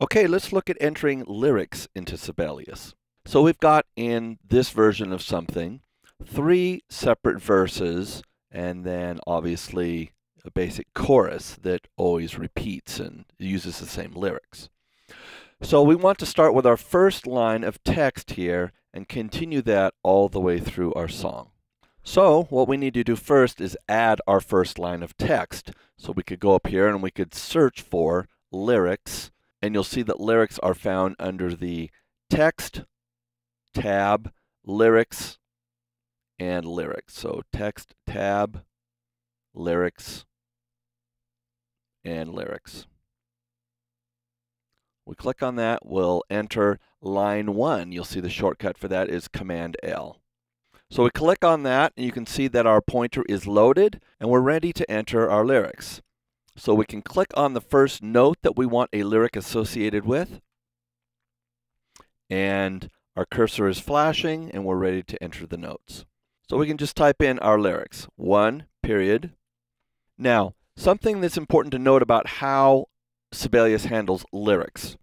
Okay, let's look at entering lyrics into Sibelius. So we've got in this version of something 3 separate verses and then obviously a basic chorus that always repeats and uses the same lyrics. So we want to start with our first line of text here and continue that all the way through our song. So what we need to do first is add our first line of text. So we could go up here and we could search for lyrics, and you'll see that lyrics are found under the text tab, lyrics, and lyrics. So text tab, lyrics, and lyrics. We click on that, we'll enter line 1. You'll see the shortcut for that is Command L. So we click on that, and you can see that our pointer is loaded, and we're ready to enter our lyrics. So we can click on the first note that we want a lyric associated with, and our cursor is flashing, and we're ready to enter the notes. So we can just type in our lyrics, 1, period. Now, something that's important to note about how Sibelius handles lyrics.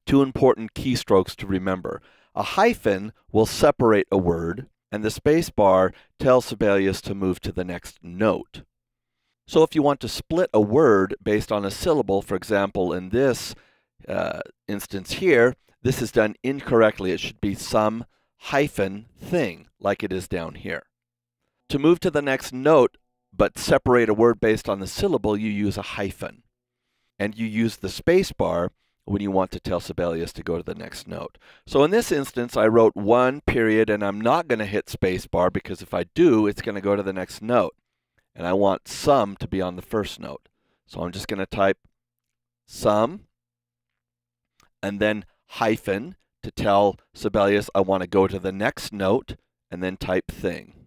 2 important keystrokes to remember. A hyphen will separate a word, and the space bar tells Sibelius to move to the next note. So if you want to split a word based on a syllable, for example, in this instance here, this is done incorrectly. It should be some hyphen thing, like it is down here. To move to the next note, but separate a word based on the syllable, you use a hyphen. And you use the space bar when you want to tell Sibelius to go to the next note. So in this instance, I wrote 1, period, and I'm not going to hit space bar because if I do, it's going to go to the next note. And I want some to be on the first note. So I'm just going to type some, and then hyphen to tell Sibelius I want to go to the next note, and then type thing.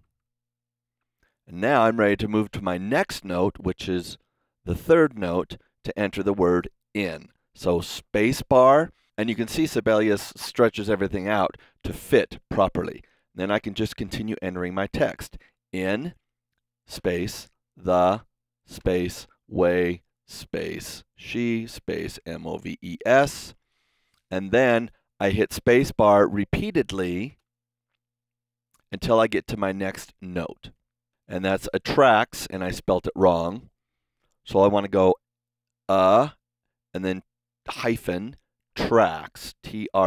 And now I'm ready to move to my next note, which is the 3rd note, to enter the word in. So space bar, and you can see Sibelius stretches everything out to fit properly. Then I can just continue entering my text. In, space, the, space, way, space, she, space, M-O-V-E-S. And then I hit space bar repeatedly until I get to my next note. And that's attracts, and I spelt it wrong. So I want to go and then hyphen tracks, T-R-A-C-T-S,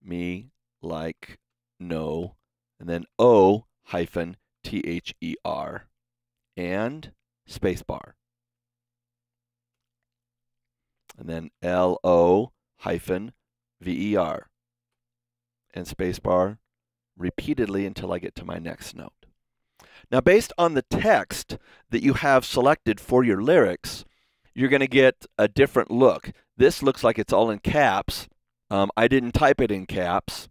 me, like, no, and then O hyphen T-H-E-R, and spacebar. And then L-O hyphen V-E-R, and spacebar repeatedly until I get to my next note. Now, based on the text that you have selected for your lyrics, you're going to get a different look. This looks like it's all in caps. I didn't type it in caps.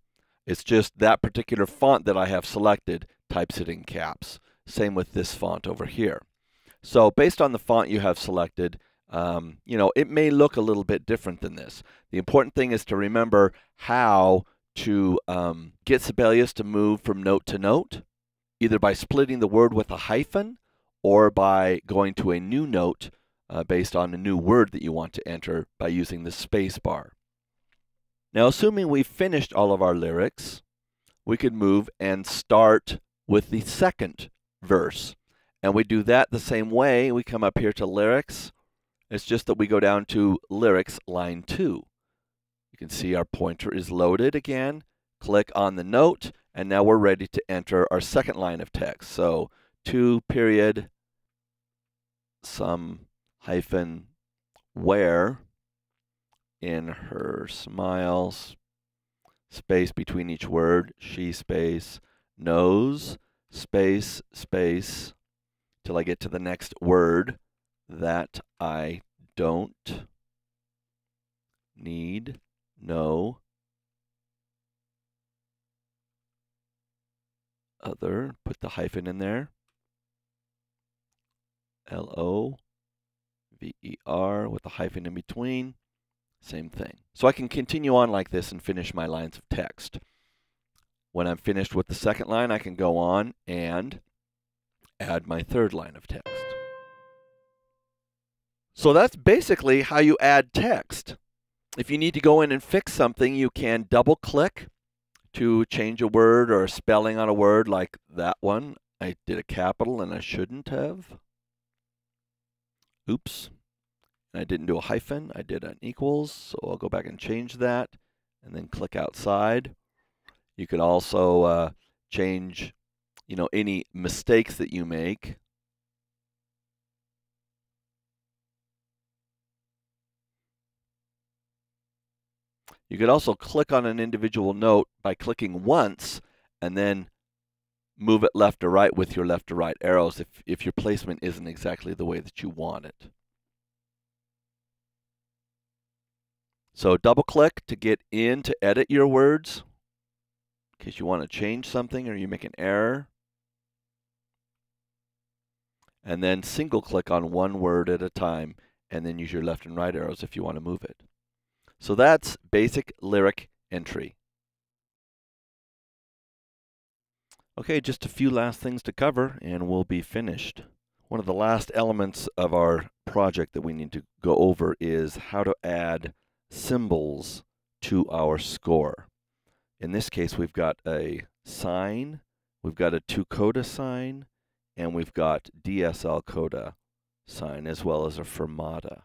It's just that particular font that I have selected types it in caps. Same with this font over here. So based on the font you have selected, it may look a little bit different than this. The important thing is to remember how to get Sibelius to move from note to note, either by splitting the word with a hyphen or by going to a new note based on a new word that you want to enter by using the space bar. Now, assuming we've finished all of our lyrics, we could move and start with the 2nd verse. And we do that the same way. We come up here to lyrics. It's just that we go down to lyrics line 2. You can see our pointer is loaded again. Click on the note, and now we're ready to enter our 2nd line of text. So 2, period, some hyphen where in her smiles, space between each word, she space, knows, space, space, till I get to the next word, that I don't need, no, other, put the hyphen in there, L-O-V-E-R with a hyphen in between, same thing. So I can continue on like this and finish my lines of text. When I'm finished with the 2nd line, I can go on and add my 3rd line of text. So So that's basically how you add text. If you need to go in and fix something, you can double click to change a word or a spelling on a word, like that one. I did a capital and I shouldn't have. Oops. And I didn't do a hyphen, I did an equals, so I'll go back and change that and then click outside. You could also change, any mistakes that you make. You could also click on an individual note by clicking once and then move it left or right with your left or right arrows if your placement isn't exactly the way that you want it. So double click to get in to edit your words in case you want to change something or you make an error. And then single click on one word at a time and then use your left and right arrows if you want to move it. So that's basic lyric entry. Okay, just a few last things to cover and we'll be finished. One of the last elements of our project that we need to go over is how to add symbols to our score. In this case, we've got a sign, we've got a 2 coda sign, and we've got DSL coda sign as well as a fermata.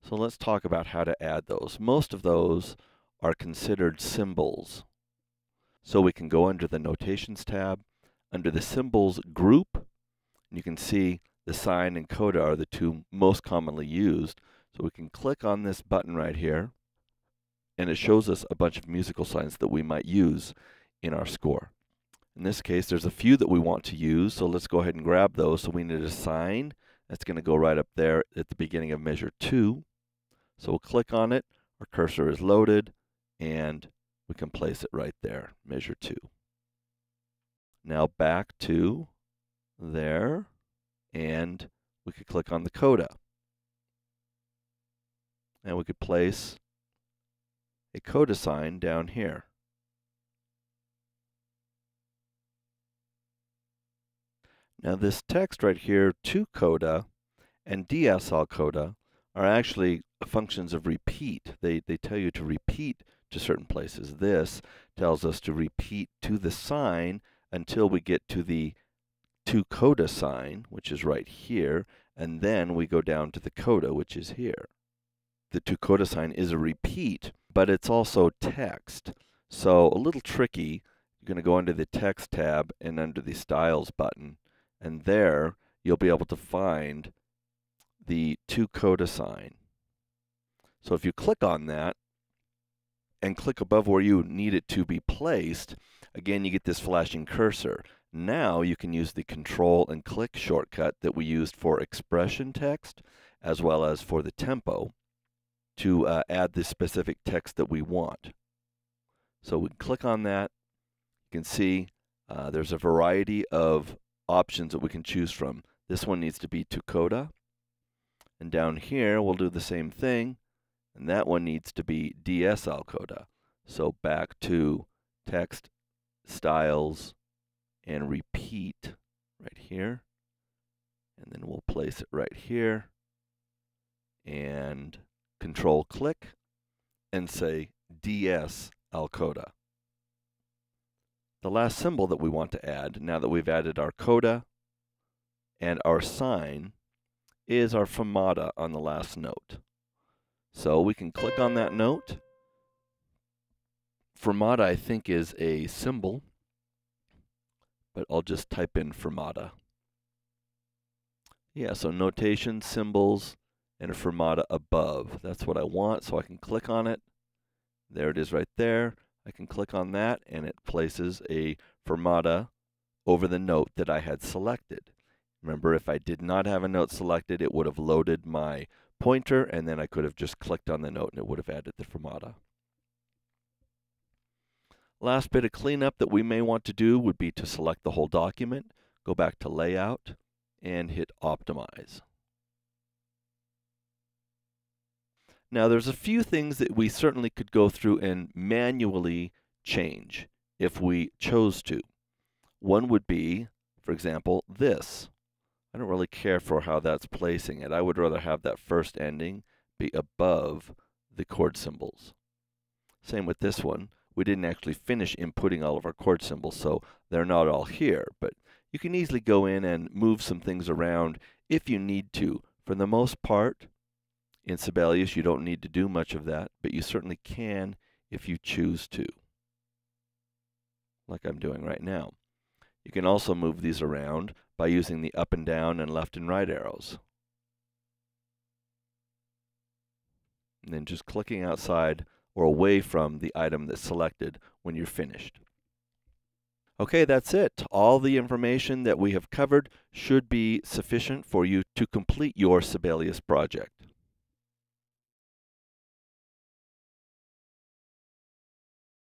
So let's talk about how to add those. Most of those are considered symbols. So we can go under the Notations tab, under the Symbols group, and you can see the sign and coda are the two most commonly used. So we can click on this button right here, and it shows us a bunch of musical signs that we might use in our score. In this case, there's a few that we want to use, so let's go ahead and grab those. So we need a sign. That's going to go right up there at the beginning of measure 2. So we'll click on it, our cursor is loaded, and we can place it right there, measure 2. Now back to there, and we could click on the coda. And we could place a coda sign down here. Now this text right here, 2 coda and DSL coda, are actually functions of repeat. They tell you to repeat to certain places. This tells us to repeat to the sign until we get to the 2 coda sign, which is right here, and then we go down to the coda, which is here. The 2 coda sign is a repeat, but it's also text. So a little tricky. You're going to go under the Text tab and under the Styles button, and there you'll be able to find the 2 coda sign. So if you click on that and click above where you need it to be placed, again you get this flashing cursor. Now you can use the Control and Click shortcut that we used for expression text as well as for the tempo to add the specific text that we want. So we click on that. You can see there's a variety of options that we can choose from. This one needs to be 2 coda. And down here we'll do the same thing. And that one needs to be DSL coda. So back to Text, Styles, and Repeat right here. And then we'll place it right here. And Control click and say DSL coda. The last symbol that we want to add, now that we've added our coda and our sign, is our fermata on the last note. So we can click on that note. Fermata, I think, is a symbol, but I'll just type in fermata. Yeah, so notation, symbols, and a fermata above. That's what I want, so I can click on it. There it is right there. I can click on that, and it places a fermata over the note that I had selected. Remember, if I did not have a note selected, it would have loaded my pointer, and then I could have just clicked on the note, and it would have added the fermata. Last bit of cleanup that we may want to do would be to select the whole document, go back to Layout, and hit Optimize. Now, there's a few things that we certainly could go through and manually change if we chose to. One would be, for example, this. I don't really care for how that's placing it. I would rather have that first ending be above the chord symbols. Same with this one. We didn't actually finish inputting all of our chord symbols, so they're not all here. But you can easily go in and move some things around if you need to. For the most part, in Sibelius, you don't need to do much of that, but you certainly can if you choose to, like I'm doing right now. You can also move these around by using the up and down and left and right arrows. And then just clicking outside or away from the item that's selected when you're finished. Okay, that's it. All the information that we have covered should be sufficient for you to complete your Sibelius project.